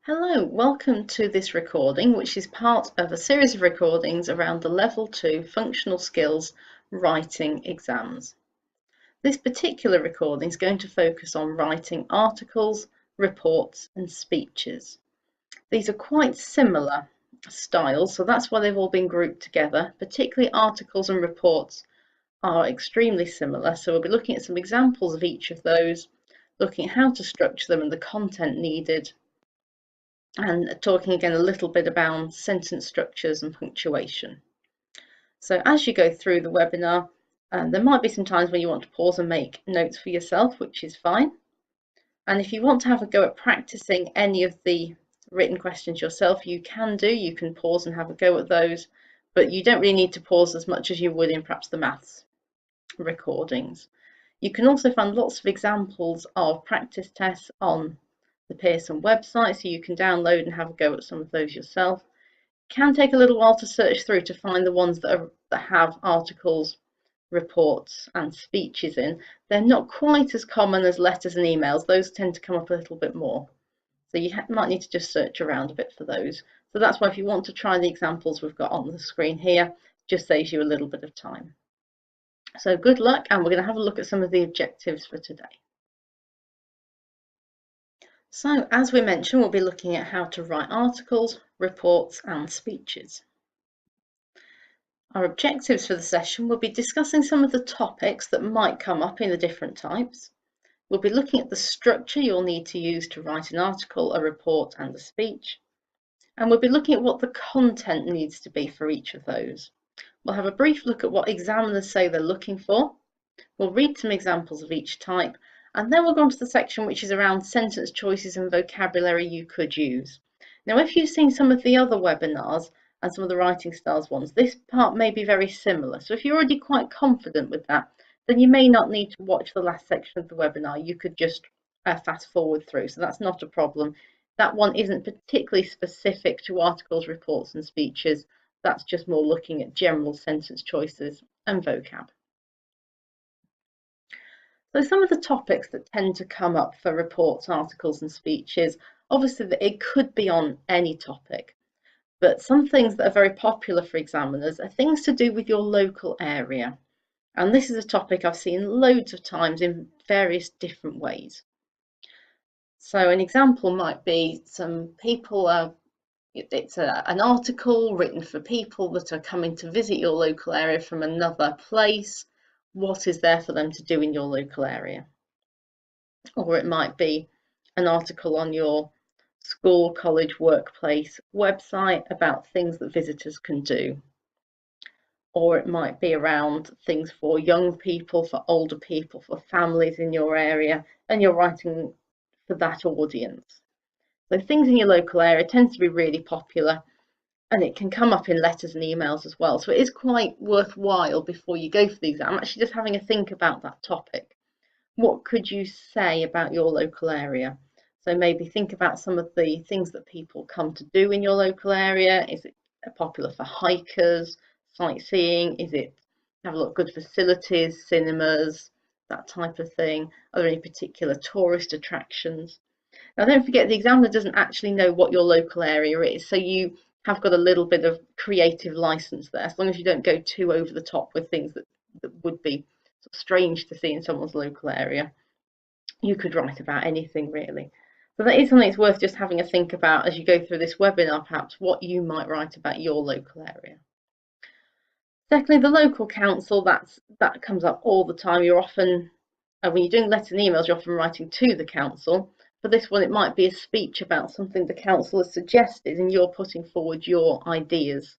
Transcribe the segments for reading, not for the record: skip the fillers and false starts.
Hello, welcome to this recording, which is part of a series of recordings around the Level 2 Functional Skills Writing exams. This particular recording is going to focus on writing articles, reports and speeches. These are quite similar styles, so that's why they've all been grouped together. Particularly articles and reports are extremely similar, so we'll be looking at some examples of each of those, looking at how to structure them and the content needed, and talking again a little bit about sentence structures and punctuation. So as you go through the webinar, there might be some times when you want to pause and make notes for yourself, which is fine. And if you want to have a go at practicing any of the written questions yourself, you can do. You can pause and have a go at those, but you don't really need to pause as much as you would in perhaps the maths recordings. You can also find lots of examples of practice tests on the Pearson website, so you can download and have a go at some of those yourself. It can take a little while to search through to find the ones that have articles, reports and speeches in. They're not quite as common as letters and emails. Those tend to come up a little bit more. So you might need to just search around a bit for those. So that's why if you want to try the examples we've got on the screen here, it just saves you a little bit of time. So good luck, and we're going to have a look at some of the objectives for today. So as we mentioned, we'll be looking at how to write articles, reports and speeches. Our objectives for the session will be discussing some of the topics that might come up in the different types. We'll be looking at the structure you'll need to use to write an article, a report and a speech. And we'll be looking at what the content needs to be for each of those. We'll have a brief look at what examiners say they're looking for. We'll read some examples of each type, and then we'll go on to the section which is around sentence choices and vocabulary you could use. Now, if you've seen some of the other webinars and some of the writing styles ones, this part may be very similar. So if you're already quite confident with that, then you may not need to watch the last section of the webinar. You could just fast forward through, so that's not a problem. That one isn't particularly specific to articles, reports and speeches. That's just more looking at general sentence choices and vocab. So some of the topics that tend to come up for reports, articles and speeches, obviously it could be on any topic, but some things that are very popular for examiners are things to do with your local area. And this is a topic I've seen loads of times in various different ways. So an example might be some people it's an article written for people that are coming to visit your local area from another place. What is there for them to do in your local area? Or it might be an article on your school, college, workplace website about things that visitors can do. Or it might be around things for young people, for older people, for families in your area, and you're writing for that audience. So things in your local area tends to be really popular, and it can come up in letters and emails as well. So it is quite worthwhile before you go for the exam, actually just having a think about that topic. What could you say about your local area? So maybe think about some of the things that people come to do in your local area. Is it popular for hikers, sightseeing? Is it have a lot of good facilities, cinemas, that type of thing? Are there any particular tourist attractions? Now, don't forget the examiner doesn't actually know what your local area is, so you have got a little bit of creative license there, as long as you don't go too over the top with things that would be sort of strange to see in someone's local area. You could write about anything really. So that is something it's worth just having a think about as you go through this webinar, perhaps what you might write about your local area. Secondly, the local council, that comes up all the time. You're often, when you're doing letters and emails, you're often writing to the council. For this one, it might be a speech about something the council has suggested and you're putting forward your ideas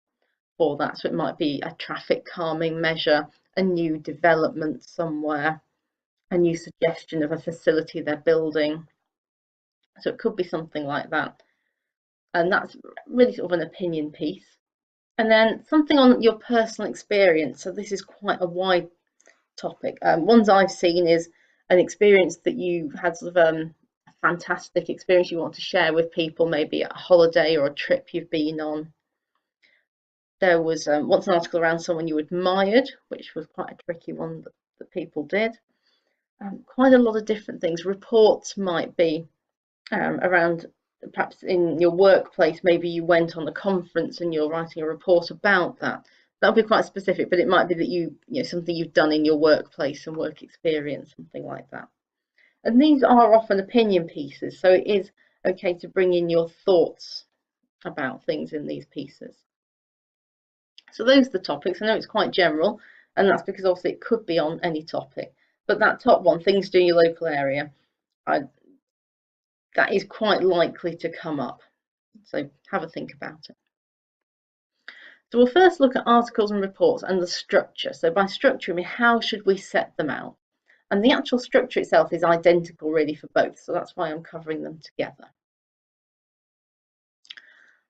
for that. So it might be a traffic calming measure, a new development somewhere, a new suggestion of a facility they're building. So it could be something like that. And that's really sort of an opinion piece. And then something on your personal experience. So this is quite a wide topic. Ones I've seen is an experience that you had, sort of a fantastic experience you want to share with people, maybe a holiday or a trip you've been on. There was once an article around someone you admired, which was quite a tricky one that people did. Quite a lot of different things. Reports might be around perhaps in your workplace, maybe you went on a conference and you're writing a report about that. That'll be quite specific, but it might be that you know, something you've done in your workplace and work experience, something like that. And these are often opinion pieces, so it is okay to bring in your thoughts about things in these pieces. So those are the topics. I know it's quite general, and that's because obviously it could be on any topic. But that top one, things to do in your local area, that is quite likely to come up. So have a think about it. So we'll first look at articles and reports and the structure. So by structure, I mean, how should we set them out? And the actual structure itself is identical really for both. So that's why I'm covering them together.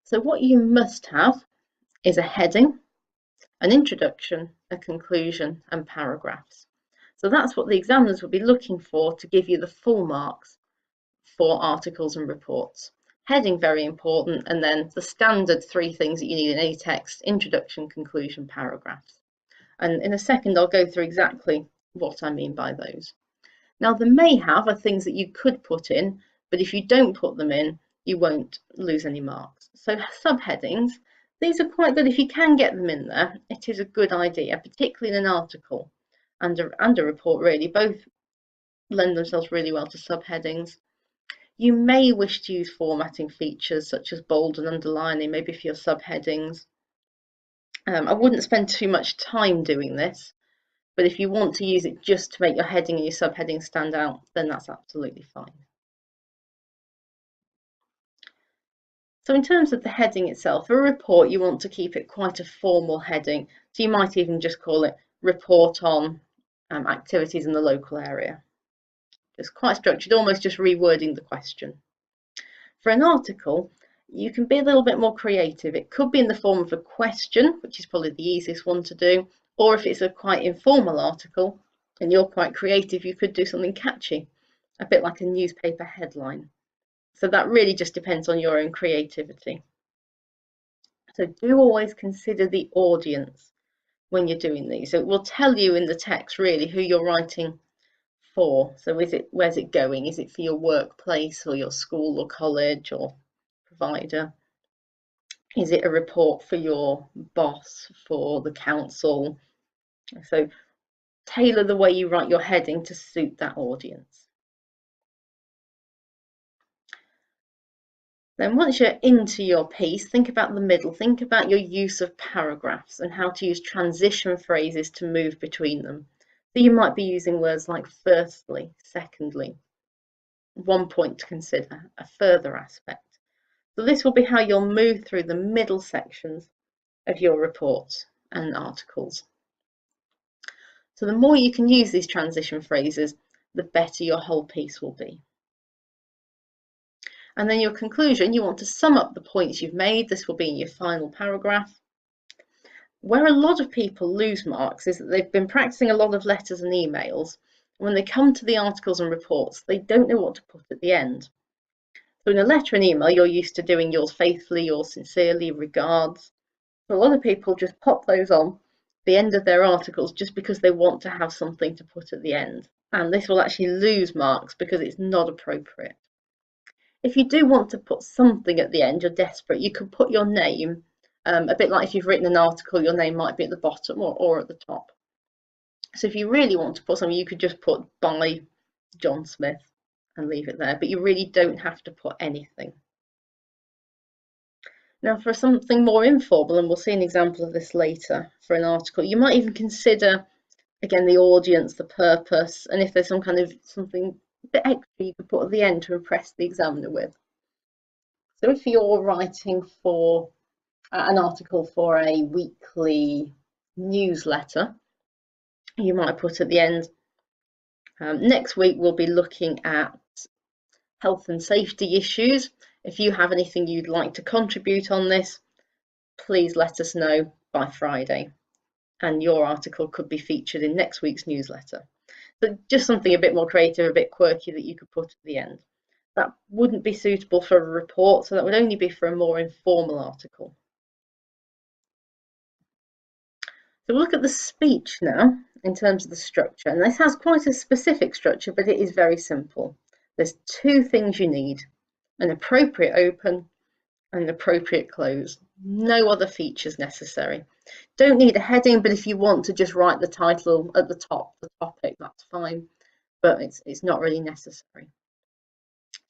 So what you must have is a heading, an introduction, a conclusion, and paragraphs. So that's what the examiners will be looking for to give you the full marks for articles and reports. Heading, very important, and then the standard 3 things that you need in any text: introduction, conclusion, paragraphs. And in a second, I'll go through exactly what I mean by those. Now, the may have are things that you could put in, but if you don't put them in, you won't lose any marks. So subheadings, these are quite good. If you can get them in there, it is a good idea, particularly in an article and a report, really. Both lend themselves really well to subheadings. You may wish to use formatting features such as bold and underlining, maybe for your subheadings. I wouldn't spend too much time doing this, but if you want to use it just to make your heading and your subheading stand out, then that's absolutely fine. So in terms of the heading itself, for a report, you want to keep it quite a formal heading. So you might even just call it report on activities in the local area. It's quite structured, almost just rewording the question. For an article, you can be a little bit more creative. It could be in the form of a question, which is probably the easiest one to do, or if it's a quite informal article and you're quite creative, you could do something catchy, a bit like a newspaper headline. So that really just depends on your own creativity. So do always consider the audience when you're doing these. So it will tell you in the text really who you're writing for. So where's it going? Is it for your workplace or your school or college or provider? Is it a report for your boss, for the council? So tailor the way you write your heading to suit that audience. Then once you're into your piece, think about the middle, think about your use of paragraphs and how to use transition phrases to move between them. So you might be using words like firstly, secondly, one point to consider, a further aspect. So this will be how you'll move through the middle sections of your reports and articles. So the more you can use these transition phrases, the better your whole piece will be. And then your conclusion, you want to sum up the points you've made. This will be in your final paragraph. Where a lot of people lose marks is that they've been practicing a lot of letters and emails. When they come to the articles and reports, they don't know what to put at the end. So in a letter and email, you're used to doing yours faithfully, yours sincerely, regards. So a lot of people just pop those on the end of their articles just because they want to have something to put at the end. And this will actually lose marks because it's not appropriate. If you do want to put something at the end, you're desperate, you can put your name, a bit like if you've written an article, your name might be at the bottom or at the top. So if you really want to put something, you could just put by John Smith and leave it there, but you really don't have to put anything. Now for something more informal, and we'll see an example of this later for an article, you might even consider, again, the audience, the purpose, and if there's some kind of something a bit extra you could put at the end to impress the examiner with. So if you're writing for an article for a weekly newsletter, you might put at the end, next week we'll be looking at health and safety issues. If you have anything you'd like to contribute on this, please let us know by Friday. And your article could be featured in next week's newsletter. So just something a bit more creative, a bit quirky that you could put at the end. That wouldn't be suitable for a report, so that would only be for a more informal article. So we'll look at the speech now in terms of the structure. And this has quite a specific structure, but it is very simple. There's 2 things you need. an appropriate open, and an appropriate close. No other features necessary. Don't need a heading, but if you want to just write the title at the top, the topic, that's fine, but it's not really necessary.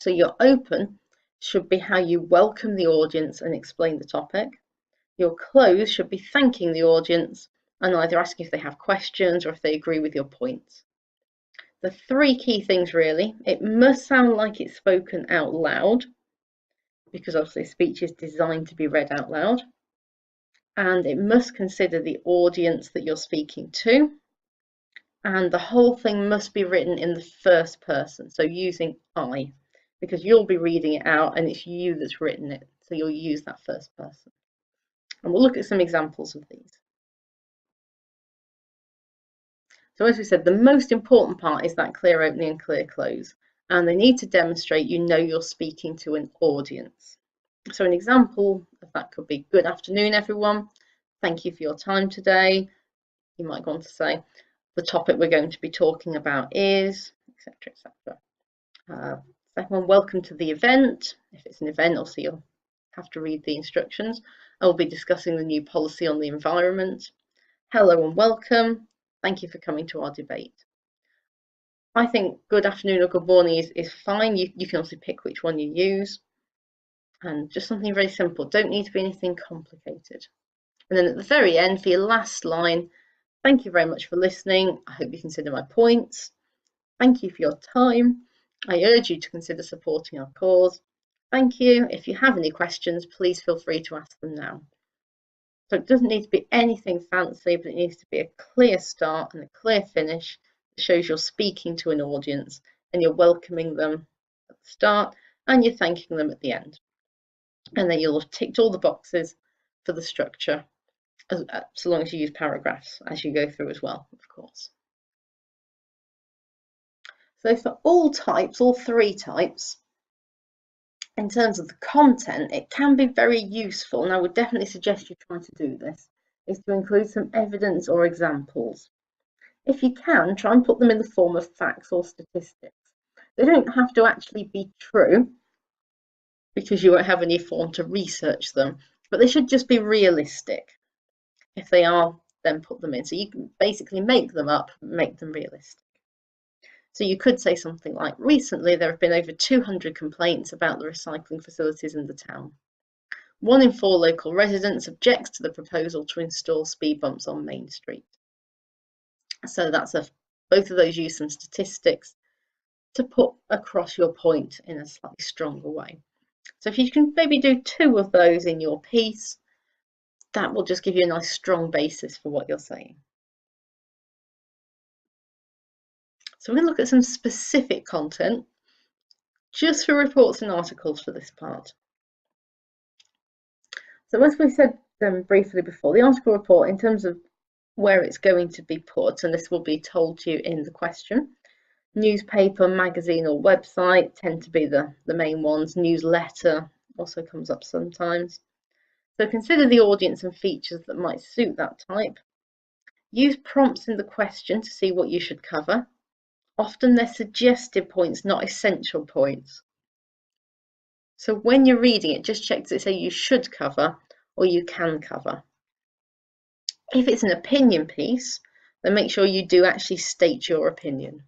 So your open should be how you welcome the audience and explain the topic. Your close should be thanking the audience and either asking if they have questions or if they agree with your points. The three key things really: it must sound like it's spoken out loud, because obviously speech is designed to be read out loud, and it must consider the audience that you're speaking to, and the whole thing must be written in the first person, so using I, because you'll be reading it out and it's you that's written it, so you'll use that first person. And we'll look at some examples of these. So as we said, the most important part is that clear opening and clear close, and they need to demonstrate you know you're speaking to an audience. So an example of that could be, good afternoon everyone, thank you for your time today. You might go on to say, the topic we're going to be talking about is, etc, etc. Second one, welcome to the event. If it's an event, also you'll have to read the instructions. I will be discussing the new policy on the environment. Hello and welcome. Thank you for coming to our debate. I think good afternoon or good morning is fine. You can also pick which one you use. And just something very simple. Don't need to be anything complicated. And then at the very end, for your last line, thank you very much for listening. I hope you consider my points. Thank you for your time. I urge you to consider supporting our cause. Thank you. If you have any questions, please feel free to ask them now. So it doesn't need to be anything fancy, but it needs to be a clear start and a clear finish that shows you're speaking to an audience and you're welcoming them at the start and you're thanking them at the end. And then you'll have ticked all the boxes for the structure, so long as you use paragraphs as you go through as well, of course. So for all types, all three types, in terms of the content, it can be very useful, and I would definitely suggest you try to do this, is to include some evidence or examples. If you can, try and put them in the form of facts or statistics. They don't have to actually be true, because you won't have any form to research them, but they should just be realistic. If they are, then put them in. So you can basically make them up, make them realistic. So you could say something like, recently there have been over 200 complaints about the recycling facilities in the town. 1 in 4 local residents objects to the proposal to install speed bumps on Main Street. So that's both of those use some statistics to put across your point in a slightly stronger way. So if you can maybe do 2 of those in your piece, that will just give you a nice strong basis for what you're saying. So we're going to look at some specific content just for reports and articles for this part. So as we said briefly before, the article report, in terms of where it's going to be put, and this will be told to you in the question, newspaper, magazine or website tend to be the main ones. Newsletter also comes up sometimes. So consider the audience and features that might suit that type. Use prompts in the question to see what you should cover. Often they're suggested points, not essential points. So when you're reading it, just check, does it say you should cover or you can cover? If it's an opinion piece, then make sure you do actually state your opinion.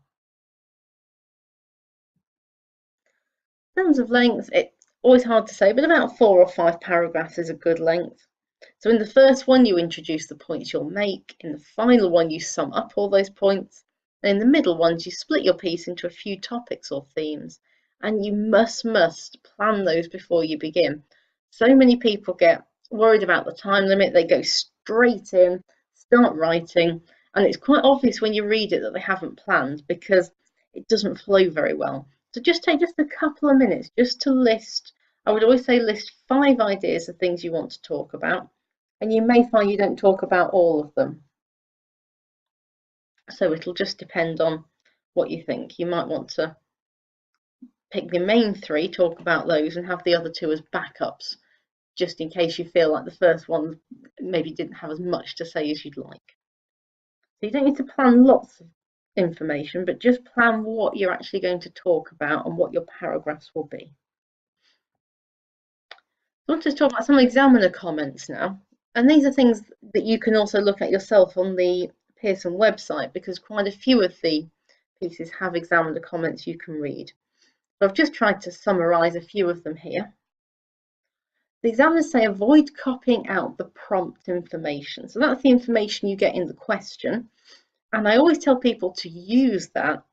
In terms of length, it's always hard to say, but about 4 or 5 paragraphs is a good length. So in the first one, you introduce the points you'll make. In the final one, you sum up all those points. And in the middle ones, you split your piece into a few topics or themes. And you must plan those before you begin. So many people get worried about the time limit. They go straight in, start writing, and it's quite obvious when you read it that they haven't planned because it doesn't flow very well. So just take just a couple of minutes just to list. I would always say list 5 ideas of things you want to talk about, and you may find you don't talk about all of them. So it'll just depend on what you think. You might want to pick the main 3, talk about those, and have the other 2 as backups, just in case you feel like the first one maybe didn't have as much to say as you'd like. So you don't need to plan lots of information, but just plan what you're actually going to talk about and what your paragraphs will be. I want to talk about some examiner comments now. And these are things that you can also look at yourself on the Pearson website, because quite a few of the pieces have examiner comments you can read. So I've just tried to summarise a few of them here. The examiners say avoid copying out the prompt information. So that's the information you get in the question. And I always tell people to use that,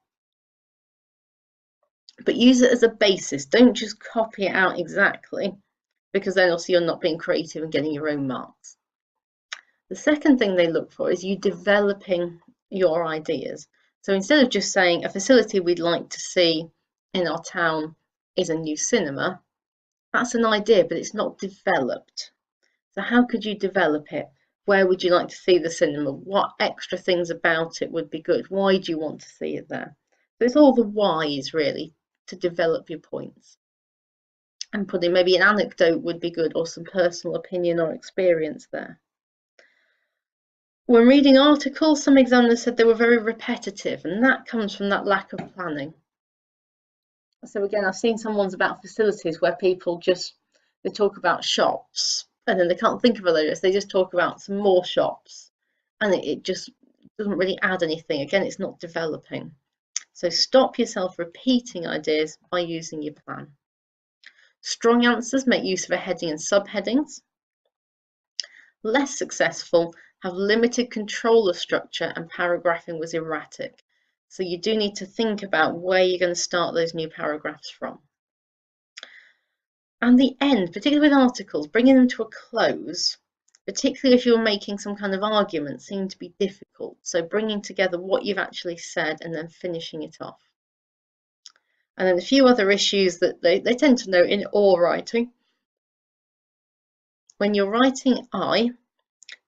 but use it as a basis. Don't just copy it out exactly, because then also you're not being creative and getting your own marks. The second thing they look for is you developing your ideas. So instead of just saying a facility we'd like to see in our town is a new cinema, that's an idea, but it's not developed. So how could you develop it? Where would you like to see the cinema? What extra things about it would be good? Why do you want to see it there? So it's all the whys, really, to develop your points. And putting maybe an anecdote would be good, or some personal opinion or experience there. When reading articles, some examiners said they were very repetitive, and that comes from that lack of planning. So again, I've seen some ones about facilities where people they talk about shops and then they can't think of a load, they just talk about some more shops, and it just doesn't really add anything. Again, it's not developing. So stop yourself repeating ideas by using your plan. Strong answers make use of a heading and subheadings. Less successful have limited control of structure and paragraphing was erratic. So you do need to think about where you're going to start those new paragraphs from. And the end, particularly with articles, bringing them to a close, particularly if you're making some kind of argument, seem to be difficult. So bringing together what you've actually said and then finishing it off. And then a few other issues that they tend to note in or writing. When you're writing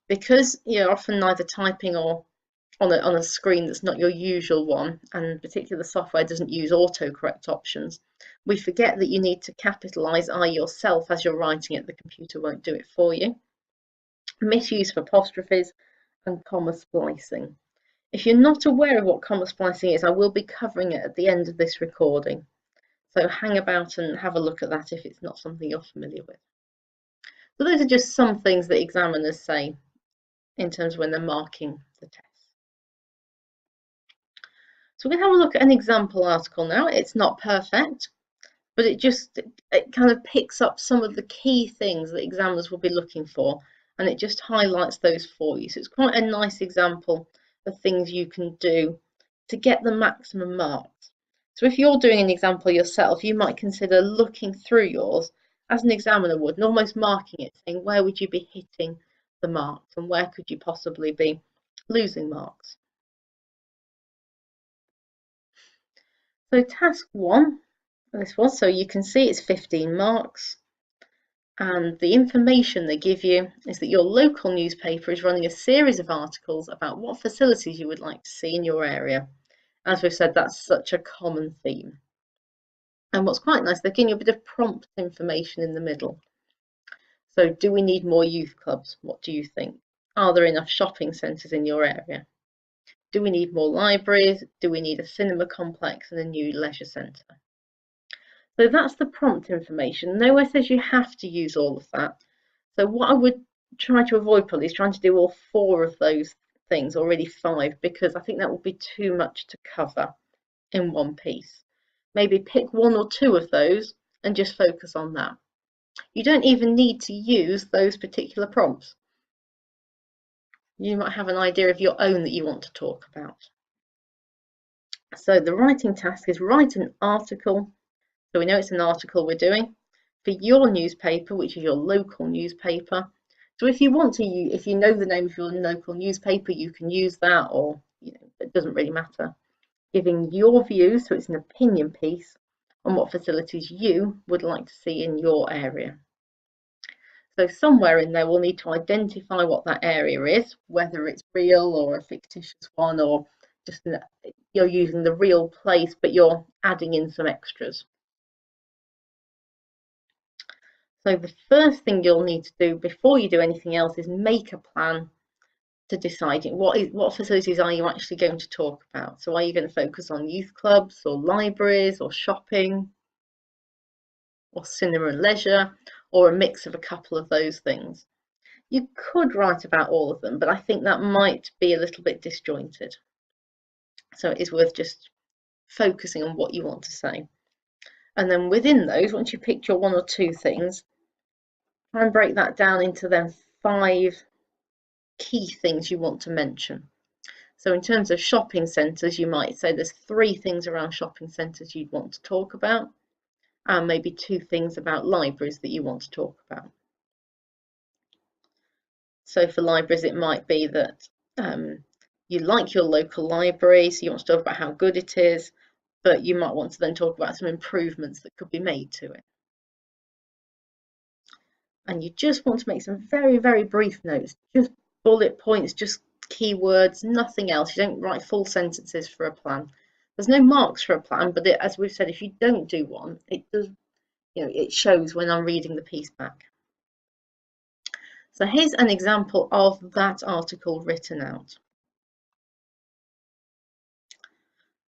because you're often neither typing or on a screen that's not your usual one, and particularly the software doesn't use autocorrect options, we forget that you need to capitalise I yourself as you're writing it. The computer won't do it for you. Misuse of apostrophes and comma splicing. If you're not aware of what comma splicing is, I will be covering it at the end of this recording. So hang about and have a look at that if it's not something you're familiar with. So those are just some things that examiners say in terms of when they're marking the test. So we're going to have a look at an example article now. It's not perfect, but it kind of picks up some of the key things that examiners will be looking for, and it just highlights those for you. So it's quite a nice example of things you can do to get the maximum marks. So if you're doing an example yourself, you might consider looking through yours as an examiner would and almost marking it, saying where would you be hitting the marks and where could you possibly be losing marks. So task 1, this one, so you can see it's 15 marks, and the information they give you is that your local newspaper is running a series of articles about what facilities you would like to see in your area. As we've said, that's such a common theme. And what's quite nice, they're giving you a bit of prompt information in the middle. So do we need more youth clubs? What do you think? Are there enough shopping centres in your area? Do we need more libraries? Do we need a cinema complex and a new leisure centre? So that's the prompt information. Nowhere says you have to use all of that. So what I would try to avoid probably is trying to do all 4 of those things, or really 5, because I think that would be too much to cover in one piece. Maybe pick 1 or 2 of those and just focus on that. You don't even need to use those particular prompts. You might have an idea of your own that you want to talk about. So the writing task is write an article. So we know it's an article we're doing for your newspaper, which is your local newspaper. So if you want to, if you know the name of your local newspaper, you can use that, or it doesn't really matter. Giving your views, so it's an opinion piece on what facilities you would like to see in your area. So somewhere in there we'll need to identify what that area is, whether it's real or a fictitious one, or just you're using the real place but you're adding in some extras. So the first thing you'll need to do before you do anything else is make a plan to decide what facilities are you actually going to talk about. So are you going to focus on youth clubs or libraries or shopping or cinema and leisure, or a mix of a couple of those things. You could write about all of them, but I think that might be a little bit disjointed. So it is worth just focusing on what you want to say. And then within those, once you picked your one or two things, try and break that down into then 5 key things you want to mention. So in terms of shopping centres, you might say there's 3 things around shopping centres you'd want to talk about, and maybe 2 things about libraries that you want to talk about. So for libraries, it might be that you like your local library, so you want to talk about how good it is, but you might want to then talk about some improvements that could be made to it. And you just want to make some very, very brief notes, just bullet points, just keywords, nothing else. You don't write full sentences for a plan. There's no marks for a plan, but as we've said, if you don't do one, it does, it shows when I'm reading the piece back. So here's an example of that article written out.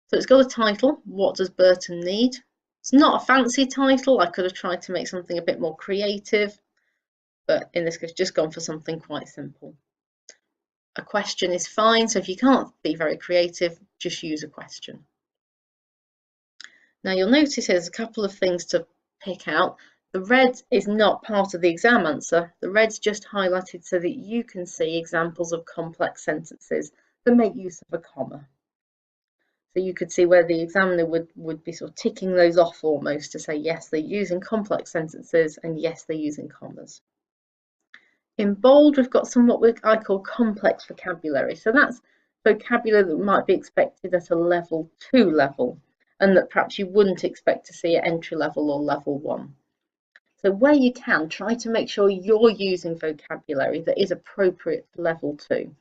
So it's got a title, What Does Burton Need? It's not a fancy title. I could have tried to make something a bit more creative, but in this case, just gone for something quite simple. A question is fine, so if you can't be very creative, just use a question. Now you'll notice there's a couple of things to pick out. The red is not part of the exam answer. The red's just highlighted so that you can see examples of complex sentences that make use of a comma. So you could see where the examiner would be sort of ticking those off almost to say, yes, they're using complex sentences and yes, they're using commas. In bold, we've got what I call complex vocabulary. So that's vocabulary that might be expected at a level 2 level and that perhaps you wouldn't expect to see at entry level or level 1. So where you can, try to make sure you're using vocabulary that is appropriate for level 2.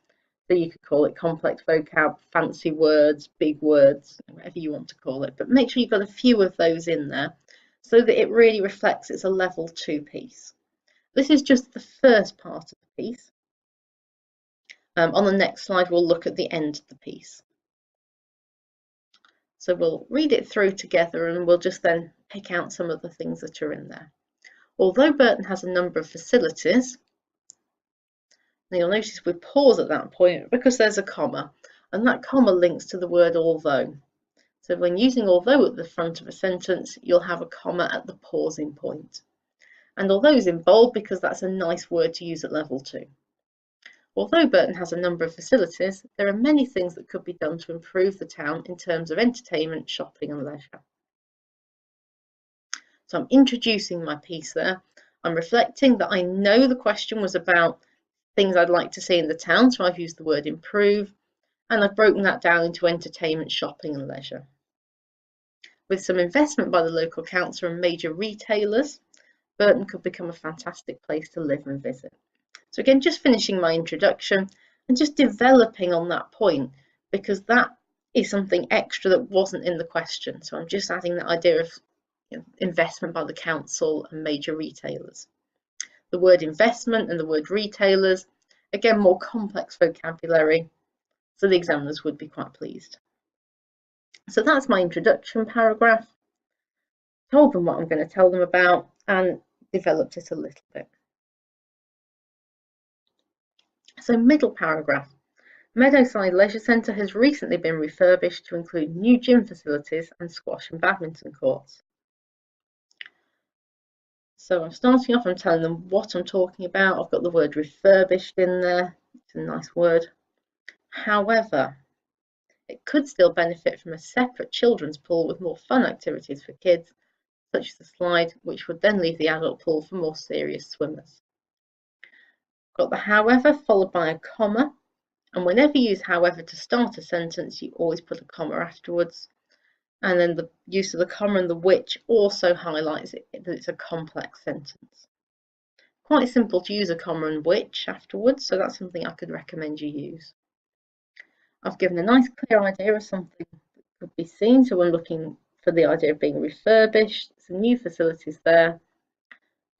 So you could call it complex vocab, fancy words, big words, whatever you want to call it. But make sure you've got a few of those in there so that it really reflects it's a level 2 piece. This is just the first part of the piece. On the next slide, we'll look at the end of the piece. So we'll read it through together and we'll just then pick out some of the things that are in there. Although Burton has a number of facilities, now you'll notice we pause at that point because there's a comma, and that comma links to the word although. So when using although at the front of a sentence, you'll have a comma at the pausing point. And although is in bold because that's a nice word to use at level 2. Although Burton has a number of facilities, there are many things that could be done to improve the town in terms of entertainment, shopping and leisure. So I'm introducing my piece there. I'm reflecting that I know the question was about things I'd like to see in the town, so I've used the word improve, and I've broken that down into entertainment, shopping and leisure. With some investment by the local council and major retailers, Burton could become a fantastic place to live and visit. So again, just finishing my introduction and just developing on that point, because that is something extra that wasn't in the question. So I'm just adding that idea of investment by the council and major retailers. The word investment and the word retailers, again, more complex vocabulary, so the examiners would be quite pleased. So that's my introduction paragraph. Told them what I'm going to tell them about and developed it a little bit. So middle paragraph. Meadowside Leisure Centre has recently been refurbished to include new gym facilities and squash and badminton courts. So I'm starting off, I'm telling them what I'm talking about. I've got the word refurbished in there. It's a nice word. However, it could still benefit from a separate children's pool with more fun activities for kids, such as the slide, which would then leave the adult pool for more serious swimmers. Got the however followed by a comma, and whenever you use however to start a sentence, you always put a comma afterwards. And then the use of the comma and the which also highlights that it's a complex sentence. Quite simple to use a comma and which afterwards, so that's something I could recommend you use. I've given a nice clear idea of something that could be seen, so we're looking for the idea of being refurbished, some new facilities there.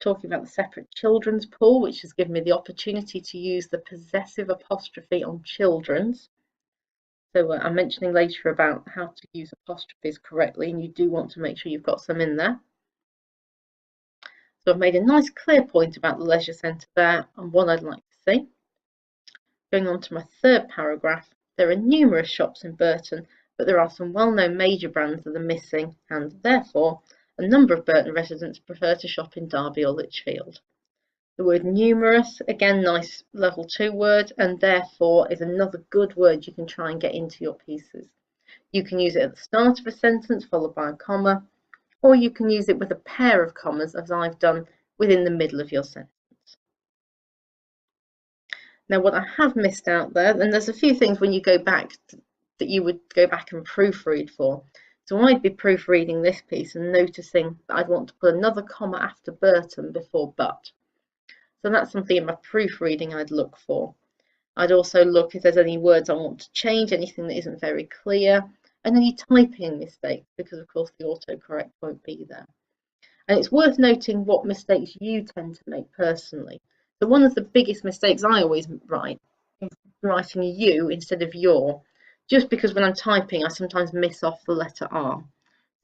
Talking about the separate children's pool, which has given me the opportunity to use the possessive apostrophe on children's. So I'm mentioning later about how to use apostrophes correctly, and you do want to make sure you've got some in there. So I've made a nice clear point about the leisure centre there and what I'd like to see. Going on to my third paragraph, there are numerous shops in Burton, but there are some well-known major brands that are missing, and therefore a number of Burton residents prefer to shop in Derby or Lichfield. The word numerous, again, nice level 2 word, and therefore is another good word you can try and get into your pieces. You can use it at the start of a sentence followed by a comma, or you can use it with a pair of commas, as I've done, within the middle of your sentence. Now, what I have missed out there, and there's a few things when you go back that you would go back and proofread for. So I'd be proofreading this piece and noticing that I'd want to put another comma after Burton before but. So that's something in my proofreading I'd look for. I'd also look if there's any words I want to change, anything that isn't very clear, and any typing mistakes, because of course the autocorrect won't be there. And it's worth noting what mistakes you tend to make personally. So one of the biggest mistakes I always write is writing you instead of your, just because when I'm typing I sometimes miss off the letter R.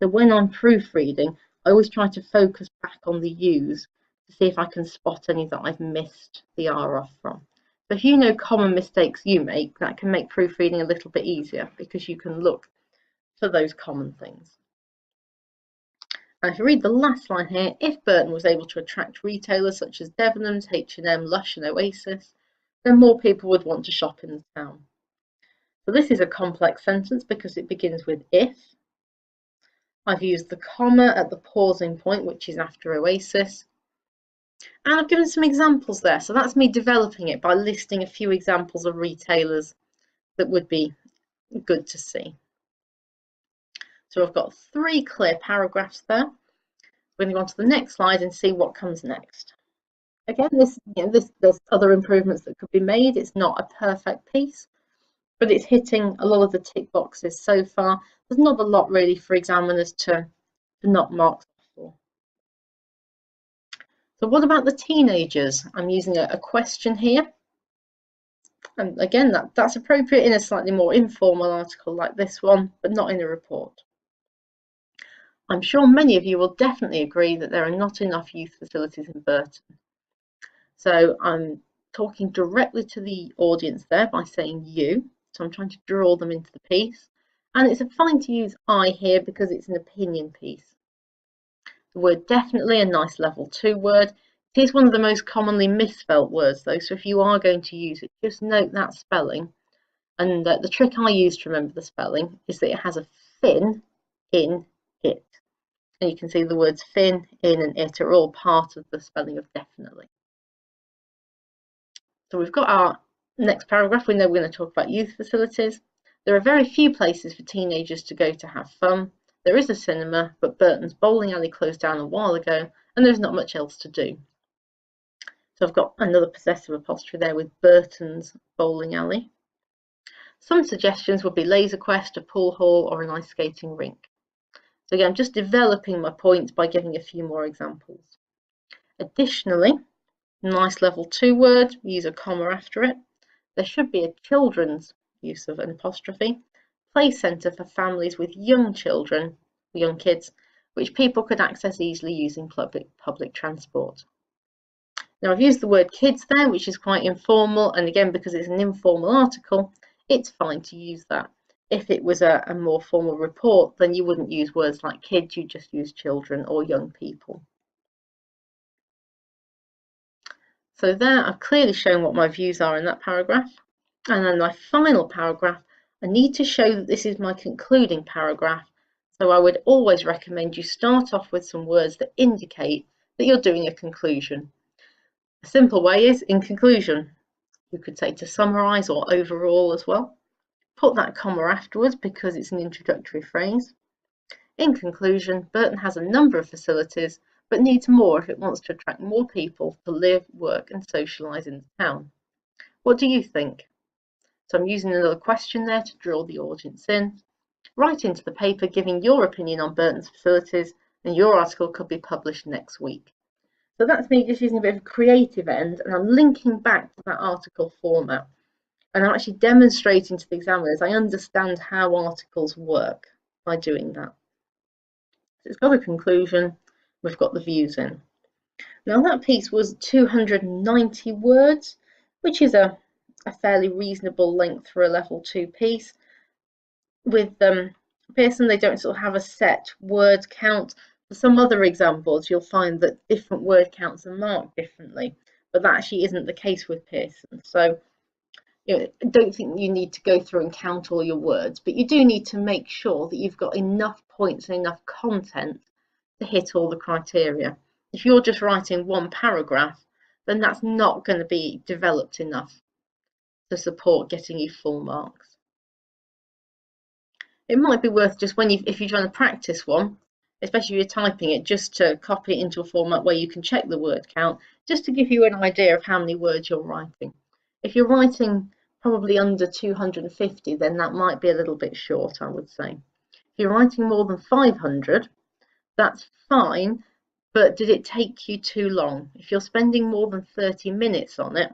So when I'm proofreading, I always try to focus back on the U's to see if I can spot any that I've missed the R off from. So if you know common mistakes you make, that can make proofreading a little bit easier because you can look for those common things. And if you read the last line here, if Burton was able to attract retailers such as Debenhams, H&M, Lush and Oasis, then more people would want to shop in the town. So this is a complex sentence because it begins with if. I've used the comma at the pausing point, which is after Oasis. And I've given some examples there. So that's me developing it by listing a few examples of retailers that would be good to see. So I've got 3 clear paragraphs there. We're going to go on to the next slide and see what comes next. Again, there's other improvements that could be made. It's not a perfect piece, but it's hitting a lot of the tick boxes so far. There's not a lot really for examiners to not mark for. So what about the teenagers? I'm using a question here. And again, that's appropriate in a slightly more informal article like this one, but not in a report. I'm sure many of you will definitely agree that there are not enough youth facilities in Burton. So I'm talking directly to the audience there by saying you. So I'm trying to draw them into the piece. And it's fine to use I here because it's an opinion piece. The word definitely, a nice level 2 word. It is one of the most commonly misspelt words though, so if you are going to use it, just note that spelling. And the trick I use to remember the spelling is that it has a fin in it. And you can see the words fin, in and it are all part of the spelling of definitely. So we've got our next paragraph. We know we're going to talk about youth facilities. There are very few places for teenagers to go to have fun. There is a cinema, but Burton's bowling alley closed down a while ago and there's not much else to do. So I've got another possessive apostrophe there with Burton's bowling alley. Some suggestions would be Laser Quest, a pool hall or an ice skating rink. So again, I'm just developing my points by giving a few more examples. Additionally, nice level 2 word, use a comma after it. There should be a children's use of an apostrophe. Play centre for families with young children, young kids, which people could access easily using public transport. Now I've used the word kids there, which is quite informal, and again, because it's an informal article, it's fine to use that. If it was a more formal report, then you wouldn't use words like kids, you just use children or young people. So there I've clearly shown what my views are in that paragraph. And then my final paragraph, I need to show that this is my concluding paragraph. So I would always recommend you start off with some words that indicate that you're doing a conclusion. A simple way is in conclusion. You could say to summarise or overall as well. Put that comma afterwards because it's an introductory phrase. In conclusion, Burton has a number of facilities but needs more if it wants to attract more people to live, work and socialise in the town. What do you think? So I'm using another question there to draw the audience in. Write into the paper giving your opinion on Burton's facilities and your article could be published next week. So that's me just using a bit of a creative end and I'm linking back to that article format. And I'm actually demonstrating to the examiners I understand how articles work by doing that. So it's got a conclusion, we've got the views in. Now that piece was 290 words, which is a fairly reasonable length for a level 2 piece. With Pearson, they don't sort of have a set word count. For some other examples, you'll find that different word counts are marked differently, but that actually isn't the case with Pearson. So I don't think you need to go through and count all your words, but you do need to make sure that you've got enough points and enough content to hit all the criteria. If you're just writing one paragraph, then that's not going to be developed enough to support getting you full marks. It might be worth just if you're trying to practice one, especially if you're typing it, just to copy it into a format where you can check the word count, just to give you an idea of how many words you're writing. If you're writing probably under 250, then that might be a little bit short, I would say. If you're writing more than 500, that's fine, but did it take you too long? If you're spending more than 30 minutes on it,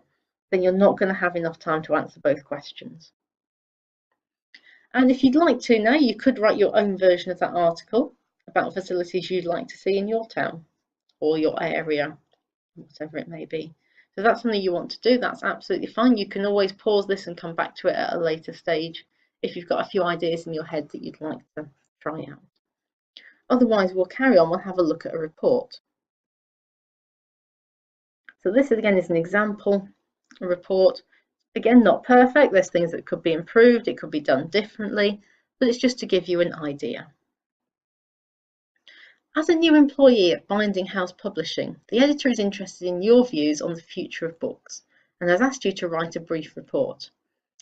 then you're not going to have enough time to answer both questions. And if you'd like to now, you could write your own version of that article about facilities you'd like to see in your town or your area, whatever it may be. So if that's something you want to do, that's absolutely fine. You can always pause this and come back to it at a later stage if you've got a few ideas in your head that you'd like to try out. Otherwise, we'll carry on, we'll have a look at a report. So this again is an example report. Again, not perfect, there's things that could be improved, it could be done differently, but it's just to give you an idea. As a new employee at Binding House Publishing, the editor is interested in your views on the future of books and has asked you to write a brief report.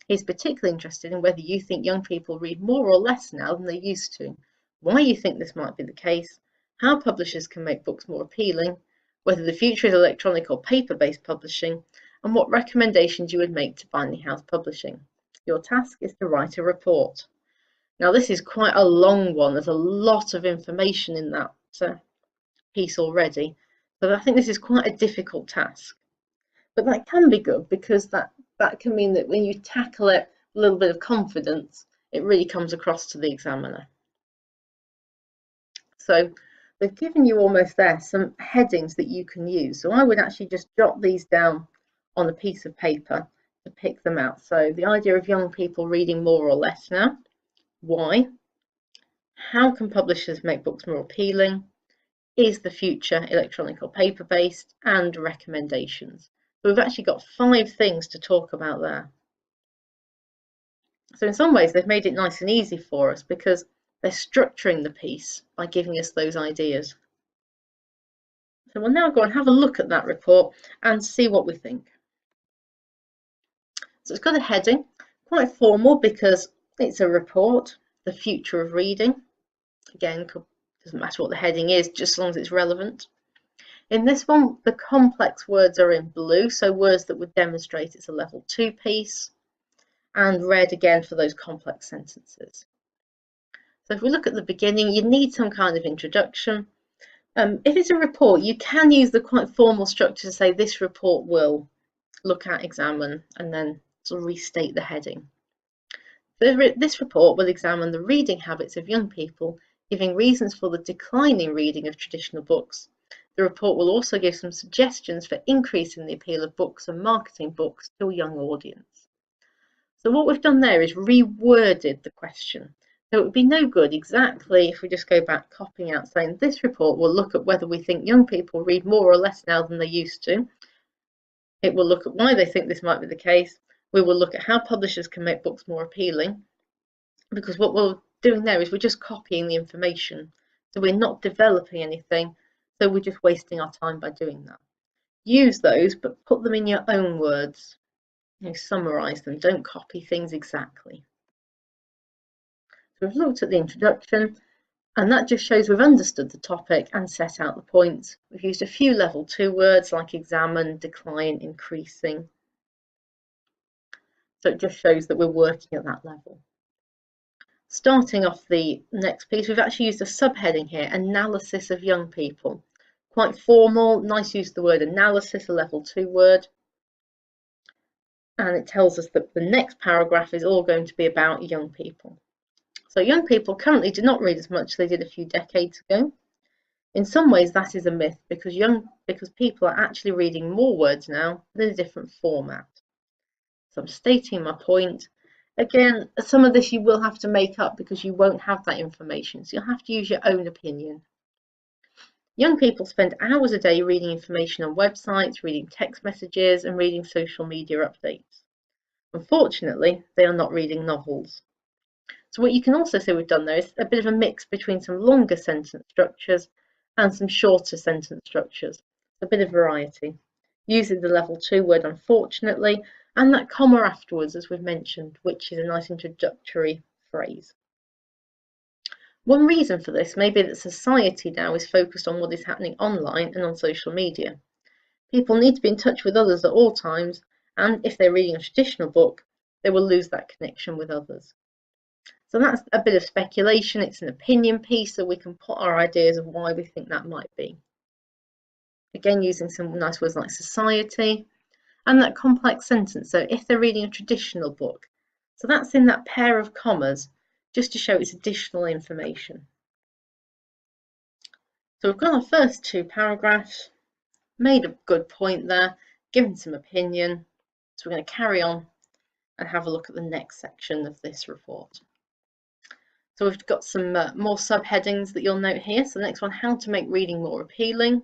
He is particularly interested in whether you think young people read more or less now than they used to, why you think this might be the case, how publishers can make books more appealing, whether the future is electronic or paper-based publishing, and what recommendations you would make to Binding House Publishing. Your task is to write a report. Now this is quite a long one, there's a lot of information in that piece already, so I think this is quite a difficult task. But that can be good because that can mean that when you tackle it with a little bit of confidence, it really comes across to the examiner. So they've given you almost there some headings that you can use. So I would actually just jot these down on a piece of paper to pick them out. So the idea of young people reading more or less now, why, how can publishers make books more appealing, is the future electronic or paper-based, and recommendations. So we've actually got 5 things to talk about there. So in some ways they've made it nice and easy for us because they're structuring the piece by giving us those ideas. So we'll now go and have a look at that report and see what we think. So it's got a heading, quite formal because it's a report, the future of reading. Again, doesn't matter what the heading is, just as long as it's relevant. In this one, the complex words are in blue, so words that would demonstrate it's a level 2 piece, and red again for those complex sentences. So if we look at the beginning, you need some kind of introduction. If it's a report, you can use the quite formal structure to say this report will look at, examine, and then sort of restate the heading. This report will examine the reading habits of young people, giving reasons for the declining reading of traditional books. The report will also give some suggestions for increasing the appeal of books and marketing books to a young audience. So what we've done there is reworded the question. So it would be no good exactly if we just go back copying out saying this report will look at whether we think young people read more or less now than they used to. It will look at why they think this might be the case. We will look at how publishers can make books more appealing, because what we're doing there is we're just copying the information. So we're not developing anything, so we're just wasting our time by doing that. Use those, but put them in your own words. Summarize them, don't copy things exactly. So we've looked at the introduction, and that just shows we've understood the topic and set out the points. We've used a few level 2 words like examine, decline, increasing. So it just shows that we're working at that level. Starting off the next piece, we've actually used a subheading here, analysis of young people. Quite formal, nice use of the word analysis, a level 2 word. And it tells us that the next paragraph is all going to be about young people. So young people currently do not read as much as they did a few decades ago. In some ways that is a myth because people are actually reading more words now in a different format. So I'm stating my point. Again, some of this you will have to make up because you won't have that information, so you'll have to use your own opinion. Young people spend hours a day reading information on websites, reading text messages, and reading social media updates. Unfortunately, they are not reading novels. So what you can also say we've done there is a bit of a mix between some longer sentence structures and some shorter sentence structures, a bit of variety, using the level 2 word unfortunately, and that comma afterwards, as we've mentioned, which is a nice introductory phrase. One reason for this may be that society now is focused on what is happening online and on social media. People need to be in touch with others at all times, and if they're reading a traditional book, they will lose that connection with others. So that's a bit of speculation, it's an opinion piece, so we can put our ideas of why we think that might be. Again, using some nice words like society, and that complex sentence, so if they're reading a traditional book. So that's in that pair of commas, just to show it's additional information. So we've got our first 2 paragraphs, made a good point there, given some opinion. So we're going to carry on and have a look at the next section of this report. So we've got some more subheadings that you'll note here. So the next one, how to make reading more appealing.